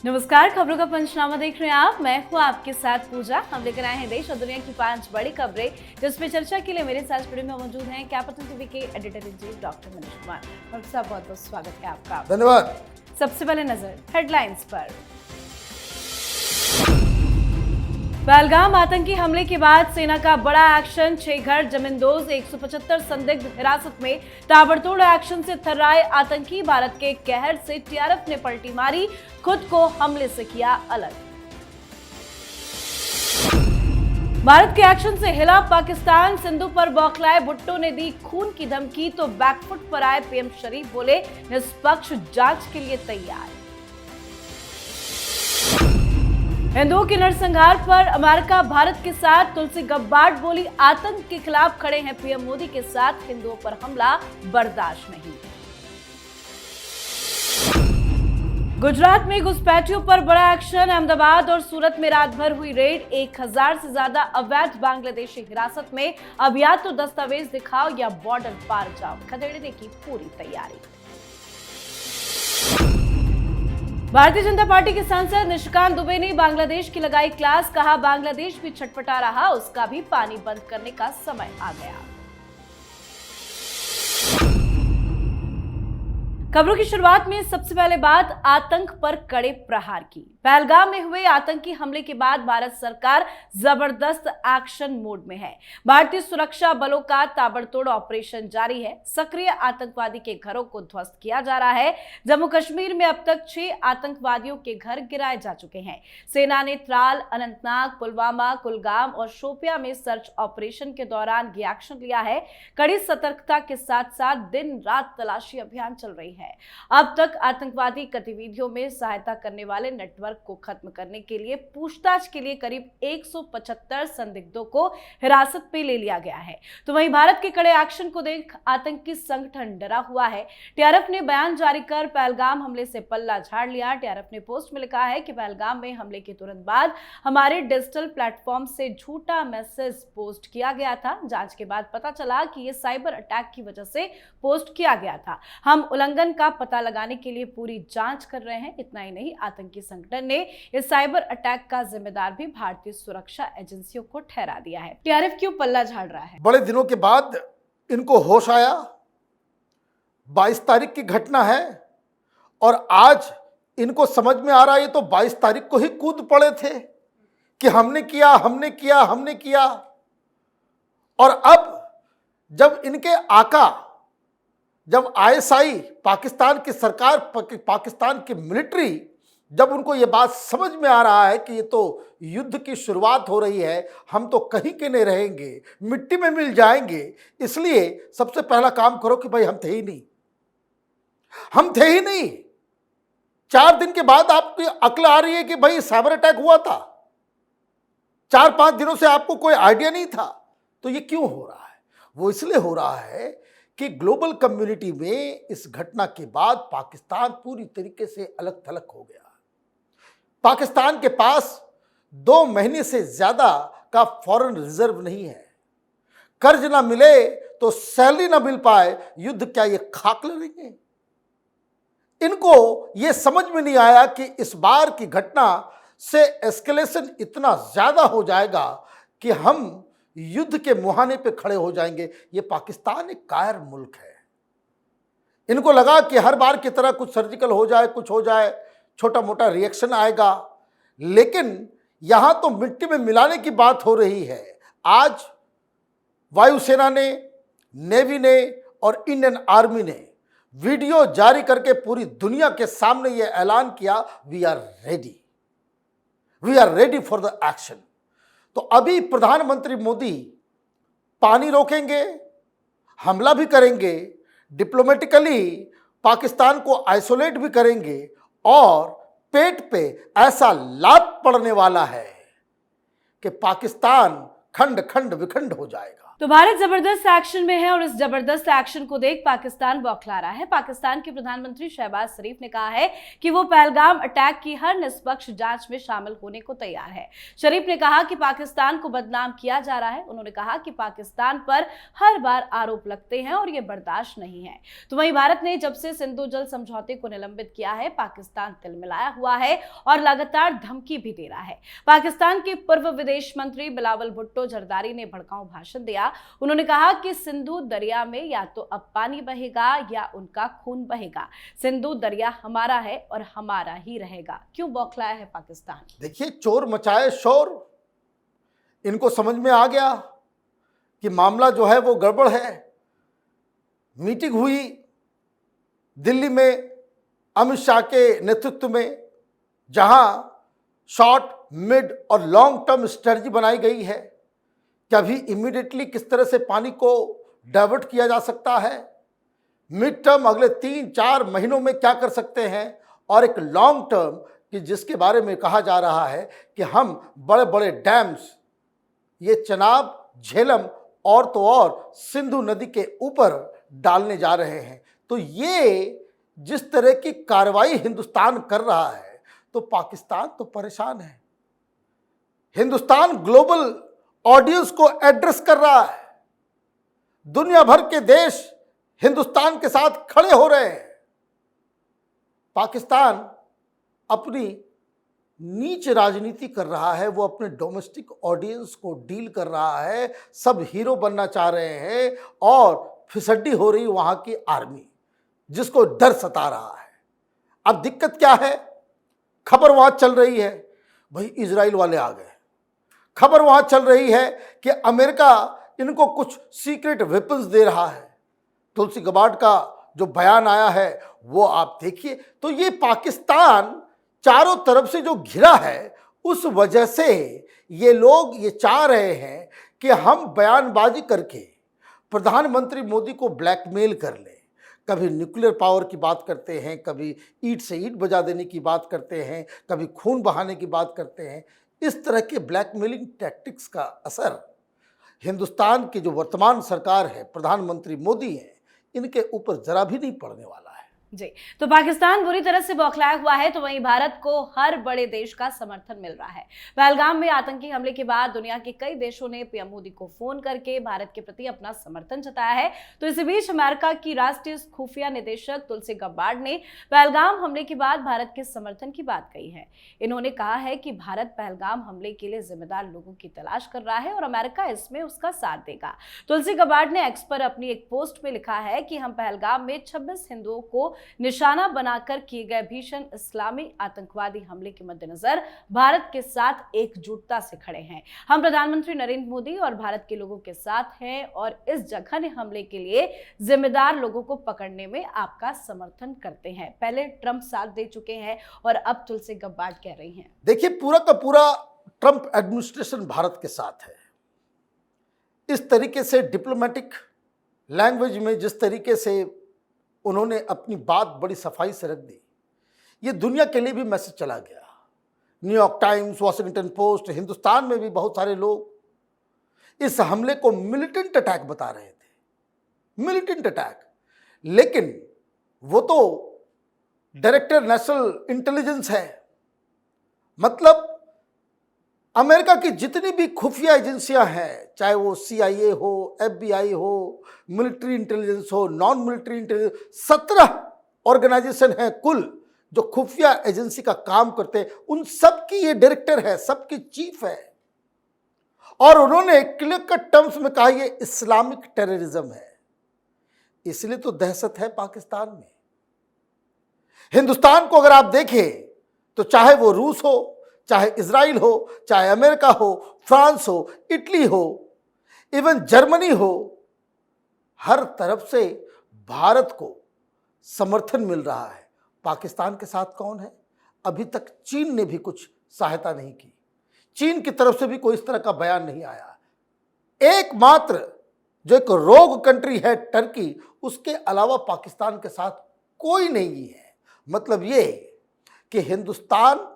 नमस्कार, खबरों का पंचनामा देख रहे हैं आप। मैं हूँ आपके साथ पूजा। हम लेकर आए हैं देश और दुनिया की 5 बड़ी खबरें, जिसमें चर्चा के लिए मेरे साथ स्टूडियो में मौजूद हैं कैपिटल टीवी के editor in chief doctor Manish Kumar. Doctor साहब, बहुत बहुत स्वागत है आपका। धन्यवाद। सबसे पहले नजर हेडलाइंस पर। पहलगाम आतंकी हमले के बाद सेना का बड़ा एक्शन, 6 घर जमींदोज, 175 संदिग्ध हिरासत में। ताबड़तोड़ एक्शन से थर्राए आतंकी, भारत के कहर से टीआरएफ ने पलटी मारी, खुद को हमले से किया अलग। भारत के एक्शन से हिला पाकिस्तान, सिंधु पर बौखलाए भुट्टो ने दी खून की धमकी, तो बैकफुट पर आए पीएम शरीफ, बोले निष्पक्ष जांच के लिए तैयार। हिंदुओं के नरसंहार पर अमेरिका भारत के साथ, तुलसी गब्बार्ड बोली आतंक के खिलाफ खड़े हैं पीएम मोदी के साथ, हिंदुओं पर हमला बर्दाश्त नहीं। गुजरात में घुसपैठियों पर बड़ा एक्शन, अहमदाबाद और सूरत में रात भर हुई रेड, 1000 से ज्यादा अवैध बांग्लादेशी हिरासत में। अब या तो दस्तावेज दिखाओ या बॉर्डर पार जाओ, खदेड़ने की पूरी तैयारी। भारतीय जनता पार्टी के सांसद निशिकांत दुबे ने बांग्लादेश की लगाई क्लास, कहा बांग्लादेश भी छटपटा रहा, उसका भी पानी बंद करने का समय आ गया। खबरों की शुरुआत में सबसे पहले बात आतंक पर कड़े प्रहार की। पहलगाम में हुए आतंकी हमले के बाद भारत सरकार जबरदस्त एक्शन मोड में है। भारतीय सुरक्षा बलों का ताबड़तोड़ ऑपरेशन जारी है। सक्रिय आतंकवादी के घरों को ध्वस्त किया जा रहा है। जम्मू कश्मीर में अब तक 6 आतंकवादियों के घर गिराए जा चुके हैं। सेना ने त्राल, अनंतनाग, पुलवामा, कुलगाम और शोपिया में सर्च ऑपरेशन के दौरान ये एक्शन लिया है। कड़ी सतर्कता के साथ साथ दिन रात तलाशी अभियान चल रही है। अब तक आतंकवादी गतिविधियों में सहायता करने वाले नेटवर्क को खत्म करने के लिए पूछताछ के लिए करीब 175 संदिग्धों को हिरासत में ले लिया गया है। तो वहीं भारत के कड़े एक्शन को देख आतंकी संगठन डरा हुआ है। टीआरएफ ने बयान जारी कर पहलगाम हमले से पल्ला झाड़ लिया। टीआरएफ ने पोस्ट में लिखा है कि पहलगाम में हमले के तुरंत बाद हमारे डिजिटल प्लेटफॉर्म से झूठा मैसेज पोस्ट किया गया था। जांच के बाद पता चला कि यह साइबर अटैक की वजह से पोस्ट किया गया था। हम उल्लंघन का पता लगाने के लिए पूरी जांच कर रहे हैं। इतना ही नहीं, आतंकी संगठन ने इस साइबर अटैक का जिम्मेदार भी भारतीय सुरक्षा एजेंसियों को ठहरा दिया है। टीआरएफ क्यों पल्ला झाड़ रहा है? बड़े दिनों के बाद इनको होश आया। 22 तारीख की घटना है और आज इनको समझ में आ रहा है ये तो 22 तारीख को ही कूद पड़े थे कि हमने किया, हमने किया, हमने किया। और अब जब इनके आका, जब आईएसआई, पाकिस्तान की सरकार, पाकिस्तान की मिलिट्री, जब उनको ये बात समझ में आ रहा है कि ये तो युद्ध की शुरुआत हो रही है, हम तो कहीं के नहीं रहेंगे, मिट्टी में मिल जाएंगे, इसलिए सबसे पहला काम करो कि भाई हम थे ही नहीं, हम थे ही नहीं। 4 दिन के बाद आपकी अक्ल आ रही है कि भाई साइबर अटैक हुआ था। 4-5 दिनों से आपको कोई आइडिया नहीं था। तो ये क्यों हो रहा है? वो इसलिए हो रहा है कि ग्लोबल कम्युनिटी में इस घटना के बाद पाकिस्तान पूरी तरीके से अलग थलग हो गया। पाकिस्तान के पास 2 महीने से ज्यादा का फॉरेन रिजर्व नहीं है। कर्ज ना मिले तो सैलरी ना मिल पाए, युद्ध क्या ये खाक लड़ेंगे? इनको ये समझ में नहीं आया कि इस बार की घटना से एस्केलेशन इतना ज्यादा हो जाएगा कि हम युद्ध के मुहाने पे खड़े हो जाएंगे। ये पाकिस्तान एक कायर मुल्क है। इनको लगा कि हर बार की तरह कुछ सर्जिकल हो जाए, कुछ हो जाए, छोटा मोटा रिएक्शन आएगा, लेकिन यहां तो मिट्टी में मिलाने की बात हो रही है। आज वायुसेना ने, नेवी ने और इंडियन आर्मी ने वीडियो जारी करके पूरी दुनिया के सामने यह ऐलान किया, we are ready, we are ready for the action. तो अभी प्रधानमंत्री मोदी पानी रोकेंगे, हमला भी करेंगे, डिप्लोमेटिकली पाकिस्तान को आइसोलेट भी करेंगे और पेट पे ऐसा लात पड़ने वाला है कि पाकिस्तान खंड खंड विखंड हो जाएगा। तो भारत जबरदस्त एक्शन में है और इस जबरदस्त एक्शन को देख पाकिस्तान बौखला रहा है। पाकिस्तान के प्रधानमंत्री शहबाज शरीफ ने कहा है कि वो पहलगाम अटैक की हर निष्पक्ष जांच में शामिल होने को तैयार है। शरीफ ने कहा कि पाकिस्तान को बदनाम किया जा रहा है। उन्होंने कहा कि पाकिस्तान पर हर बार आरोप लगते हैं और ये बर्दाश्त नहीं है। तो वहीं भारत ने जब से सिंधु जल समझौते को निलंबित किया है, पाकिस्तान तिलमिलाया हुआ है और लगातार धमकी भी दे रहा है। पाकिस्तान के पूर्व विदेश मंत्री बिलावल भुट्टो जरदारी ने भड़काऊ भाषण दिया। उन्होंने कहा कि सिंधु दरिया में या तो अब पानी बहेगा या उनका खून बहेगा। सिंधु दरिया हमारा है और हमारा ही रहेगा। क्यों बौखलाया है पाकिस्तान? देखिए, चोर मचाए शोर, इनको समझ में आ गया कि मामला जो है वो गड़बड़ है। मीटिंग हुई दिल्ली में अमित शाह के नेतृत्व में, जहां शॉर्ट, मिड और लॉन्ग टर्म स्ट्रेटजी बनाई गई है कि अभी इमीडिएटली किस तरह से पानी को डाइवर्ट किया जा सकता है, मिड टर्म अगले 3-4 महीनों में क्या कर सकते हैं, और एक लॉन्ग टर्म कि जिसके बारे में कहा जा रहा है कि हम बड़े बड़े डैम्स, ये चनाब, झेलम और तो और सिंधु नदी के ऊपर डालने जा रहे हैं। तो ये जिस तरह की कार्रवाई हिंदुस्तान कर रहा है तो पाकिस्तान तो परेशान है। हिंदुस्तान ग्लोबल ऑडियंस को एड्रेस कर रहा है। दुनिया भर के देश हिंदुस्तान के साथ खड़े हो रहे हैं। पाकिस्तान अपनी नीच राजनीति कर रहा है, वो अपने डोमेस्टिक ऑडियंस को डील कर रहा है, सब हीरो बनना चाह रहे हैं और फिसड्डी हो रही वहां की आर्मी, जिसको डर सता रहा है। अब दिक्कत क्या है? खबर वहां चल रही है भाई इजराइल वाले आ गए। खबर वहां चल रही है कि अमेरिका इनको कुछ सीक्रेट वेपन्स दे रहा है। तुलसी गबार्ड का जो बयान आया है वो आप देखिए। तो ये पाकिस्तान चारों तरफ से जो घिरा है, उस वजह से ये लोग ये चाह रहे हैं कि हम बयानबाजी करके प्रधानमंत्री मोदी को ब्लैकमेल कर लें। कभी न्यूक्लियर पावर की बात करते हैं, कभी ईंट से ईंट बजा देने की बात करते हैं, कभी खून बहाने की बात करते हैं। इस तरह के ब्लैकमेलिंग टैक्टिक्स का असर हिंदुस्तान की जो वर्तमान सरकार है, प्रधानमंत्री मोदी हैं, इनके ऊपर जरा भी नहीं पड़ने वाला है। जी, तो पाकिस्तान बुरी तरह से बौखलाया हुआ है, तो वहीं भारत को हर बड़े देश का समर्थन मिल रहा है। पहलगाम में आतंकी हमले के बाद दुनिया के कई देशों ने पीएम मोदी को फोन करके भारत के प्रति अपना समर्थन जताया है। तो इसी बीच अमेरिका की राष्ट्रीय खुफिया निदेशक तुलसी गबार्ड ने पहलगाम हमले के बाद भारत के समर्थन की बात कही है। इन्होंने कहा है कि भारत पहलगाम हमले के लिए जिम्मेदार लोगों की तलाश कर रहा है और अमेरिका इसमें उसका साथ देगा। तुलसी गबार्ड ने एक्स पर अपनी एक पोस्ट में लिखा है कि हम पहलगाम में 26 हिंदुओं को निशाना बनाकर किए गए भीषण इस्लामी आतंकवादी हमले के मद्देनजर भारत के साथ एकजुटता से खड़े हैं। हम प्रधानमंत्री नरेंद्र मोदी और भारत के लोगों के साथ हैं और इस जघन्य हमले के लिए जिम्मेदार लोगों को पकड़ने में आपका समर्थन करते हैं। पहले ट्रंप साथ दे चुके हैं और अब तुलसी गबार्ड कह रही हैं। देखिए, पूरा का पूरा ट्रंप एडमिनिस्ट्रेशन भारत के साथ है। इस तरीके से डिप्लोमेटिक लैंग्वेज में जिस तरीके से उन्होंने अपनी बात बड़ी सफाई से रख दी, ये दुनिया के लिए भी मैसेज चला गया। New York times, Washington post, Hindustan में भी बहुत सारे लोग इस हमले को मिलिटेंट अटैक बता रहे थे, मिलिटेंट अटैक। लेकिन वो तो डायरेक्टर नेशनल इंटेलिजेंस है, मतलब अमेरिका की जितनी भी खुफिया एजेंसियां हैं, चाहे वो CIA हो, FBI हो, मिलिट्री इंटेलिजेंस हो, नॉन मिलिट्री इंटेलिजेंस, 17 ऑर्गेनाइजेशन हैं कुल जो खुफिया एजेंसी का काम करते हैं। उन सब की ये डायरेक्टर है, सबकी चीफ है। और उन्होंने क्लियर कट टर्म्स में कहा ये इस्लामिक टेररिज्म है। इसलिए तो दहशत है पाकिस्तान में। हिंदुस्तान को अगर आप देखें तो चाहे वो रूस हो, चाहे इजराइल हो, चाहे अमेरिका हो, फ्रांस हो, इटली हो, इवन जर्मनी हो, हर तरफ से भारत को समर्थन मिल रहा है। पाकिस्तान के साथ कौन है? अभी तक चीन ने भी कुछ सहायता नहीं की। चीन की तरफ से भी कोई इस तरह का बयान नहीं आया। एकमात्र जो एक रोग कंट्री है टर्की, उसके अलावा पाकिस्तान के साथ कोई नहीं है। मतलब ये कि हिंदुस्तान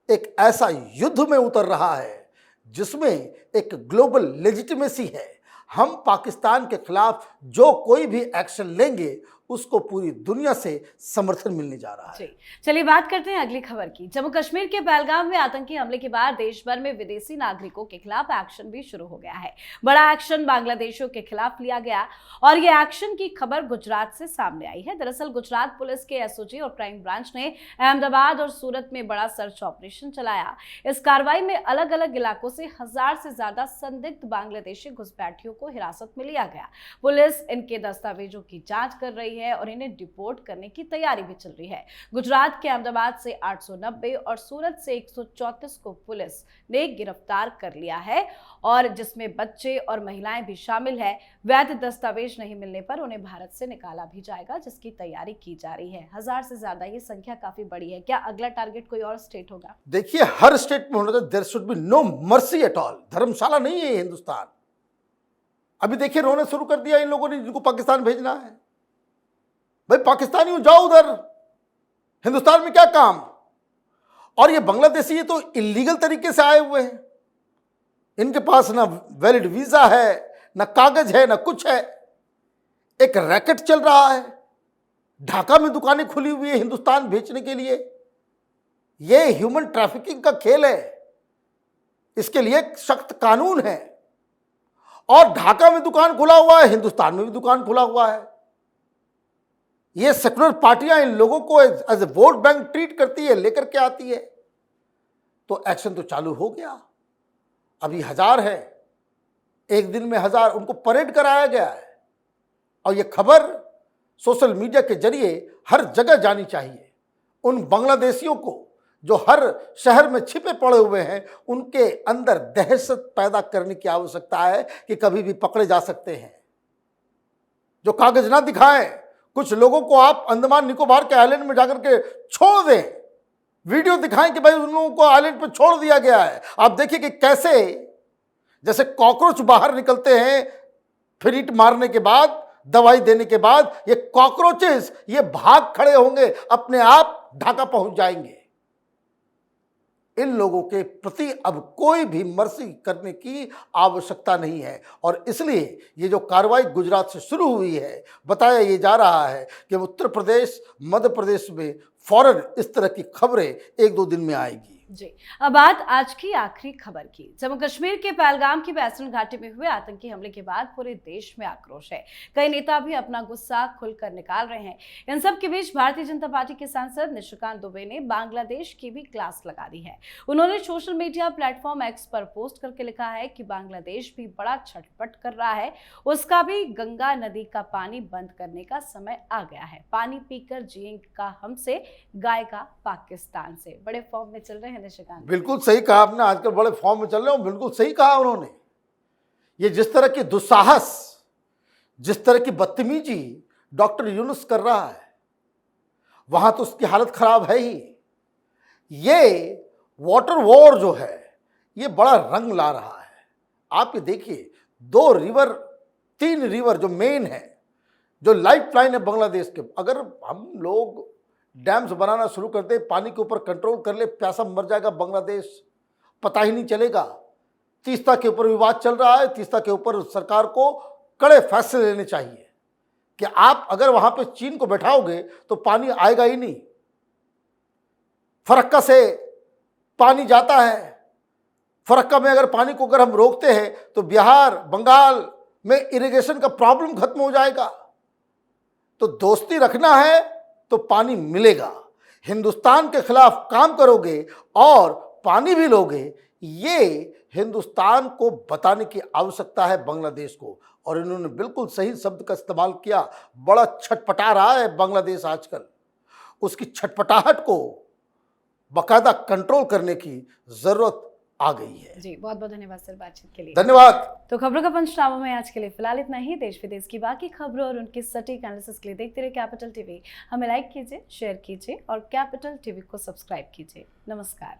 एक ऐसा युद्ध में उतर रहा है जिसमें एक ग्लोबल लेजिटिमेसी है। हम पाकिस्तान के खिलाफ जो कोई भी एक्शन लेंगे उसको पूरी दुनिया से समर्थन मिलने जा रहा है। चलिए बात करते हैं अगली खबर की। जम्मू कश्मीर के पहलगाम में आतंकी हमले के बाद देश भर में विदेशी नागरिकों के खिलाफ एक्शन भी शुरू हो गया है। बड़ा एक्शन बांग्लादेशियों के खिलाफ लिया गया और ये एक्शन की खबर गुजरात से सामने आई है। दरअसल गुजरात पुलिस के एसओजी और क्राइम ब्रांच ने अहमदाबाद और सूरत में बड़ा सर्च ऑपरेशन चलाया। इस कार्रवाई में अलग अलग इलाकों से 1000 से ज्यादा संदिग्ध बांग्लादेशी घुसपैठियों को हिरासत में लिया गया। पुलिस इनके दस्तावेजों की जांच कर रही है और इन्हें डिपोर्ट करने की तैयारी भी चल रही है। गुजरात के अहमदाबाद से 890 और सूरत से 134 को पुलिस ने गिरफ्तार कर लिया है और जिसमें बच्चे और महिलाएं भी शामिल है। वैध दस्तावेज नहीं मिलने पर उन्हें भारत से निकाला भी जाएगा, जिसकी तैयारी की जा रही है। 1000 से ज्यादा ये संख्या काफी बड़ी है। क्या अगला टारगेट कोई और स्टेट होगा? देखिए, हर स्टेट में होना चाहिए, there should be no mercy at all. धर्मशाला नहीं है हिंदुस्तान। अभी देखिए रोने शुरू कर दिया इन लोगों ने जिनको पाकिस्तान भेजना है। भाई पाकिस्तानी जाओ उधर, हिंदुस्तान में क्या काम? और ये बांग्लादेशी ये तो इलीगल तरीके से आए हुए हैं। इनके पास ना वैलिड वीजा है, ना कागज है, ना कुछ है। एक रैकेट चल रहा है। ढाका में दुकानें खुली हुई है हिंदुस्तान बेचने के लिए। ये ह्यूमन ट्रैफिकिंग का खेल है। इसके लिए एक सख्त कानून है। और ढाका में दुकान खुला हुआ है, हिंदुस्तान में भी दुकान खुला हुआ है। ये सेकुलर पार्टियां इन लोगों को as a vote bank treat करती है, लेकर के आती है। तो एक्शन तो चालू हो गया। अभी 1000 है, एक दिन में 1000 उनको परेड कराया गया है। और ये खबर सोशल मीडिया के जरिए हर जगह जानी चाहिए। उन बांग्लादेशियों को जो हर शहर में छिपे पड़े हुए हैं, उनके अंदर दहशत पैदा करने की आवश्यकता है कि कभी भी पकड़े जा सकते हैं। जो कागज ना दिखाएं, कुछ लोगों को आप अंडमान निकोबार के आइलैंड में जाकर के छोड़ दें, वीडियो दिखाएं कि भाई उन लोगों को आइलैंड पर छोड़ दिया गया है। आप देखिए कि कैसे जैसे कॉकरोच बाहर निकलते हैं फिर ईंट मारने के बाद, दवाई देने के बाद, ये कॉकरोचेस ये भाग खड़े होंगे, अपने आप ढाका पहुंच जाएंगे। इन लोगों के प्रति अब कोई भी मर्सी करने की आवश्यकता नहीं है। और इसलिए ये जो कार्रवाई गुजरात से शुरू हुई है, बताया ये जा रहा है कि उत्तर प्रदेश, मध्य प्रदेश में फौरन इस तरह की खबरें 1-2 दिन में आएगी। जी, अब बात आज की आखिरी खबर की। जम्मू कश्मीर के पहलगाम की बैसण घाटी में हुए आतंकी हमले के बाद पूरे देश में आक्रोश है। कई नेता भी अपना गुस्सा खुलकर निकाल रहे हैं। इन सब के बीच भारतीय जनता पार्टी के सांसद निशिकांत दुबे ने बांग्लादेश की भी क्लास लगा दी है। उन्होंने सोशल मीडिया प्लेटफॉर्म एक्स पर पोस्ट करके लिखा है कि बांग्लादेश भी बड़ा छटपट कर रहा है, उसका भी गंगा नदी का पानी बंद करने का समय आ गया है। पानी पीकर जिएगा हमसे, गाएगा पाकिस्तान से। बड़े फॉर्म में चल रहे हैं निशिकांत। बिल्कुल सही कहा आपने, आजकल बड़े फॉर्म में चल रहे हो। बिल्कुल सही कहा उन्होंने। ये जिस तरह की दुस्साहस, जिस तरह की बदतमीजी डॉक्टर यूनुस कर रहा है, वहां तो उसकी हालत खराब है ही। ये वाटर वॉर जो है ये बड़ा रंग ला रहा है। आप ये देखिए, 2 रिवर, 3 रिवर जो मेन है, जो लाइफ लाइन है बांग्लादेश के, अगर हम लोग डैम्स बनाना शुरू कर दे, पानी के ऊपर कंट्रोल कर ले, प्यासा मर जाएगा बांग्लादेश, पता ही नहीं चलेगा। तीस्ता के ऊपर विवाद चल रहा है। तीस्ता के ऊपर सरकार को कड़े फैसले लेने चाहिए कि आप अगर वहां पे चीन को बैठाओगे तो पानी आएगा ही नहीं। फरक्का से पानी जाता है। फरक्का में अगर पानी को अगर हम रोकते हैं तो बिहार, बंगाल में इरिगेशन का प्रॉब्लम खत्म हो जाएगा। तो दोस्ती रखना है तो पानी मिलेगा। हिंदुस्तान के खिलाफ काम करोगे और पानी भी लोगे, ये हिंदुस्तान को बताने की आवश्यकता है बांग्लादेश को। और इन्होंने बिल्कुल सही शब्द का इस्तेमाल किया। बड़ा छटपटा रहा है बांग्लादेश आजकल। उसकी छटपटाहट को बाकायदा कंट्रोल करने की जरूरत आ गई है। जी, बहुत बहुत धन्यवाद सर बातचीत के लिए। धन्यवाद। तो खबरों का पंचनामा में आज के लिए फिलहाल इतना ही। देश विदेश की बाकी खबरों और उनकी सटीक एनालिसिस के लिए देखते रहिए कैपिटल टीवी। हमें लाइक कीजिए, शेयर कीजिए और कैपिटल टीवी को सब्सक्राइब कीजिए। नमस्कार।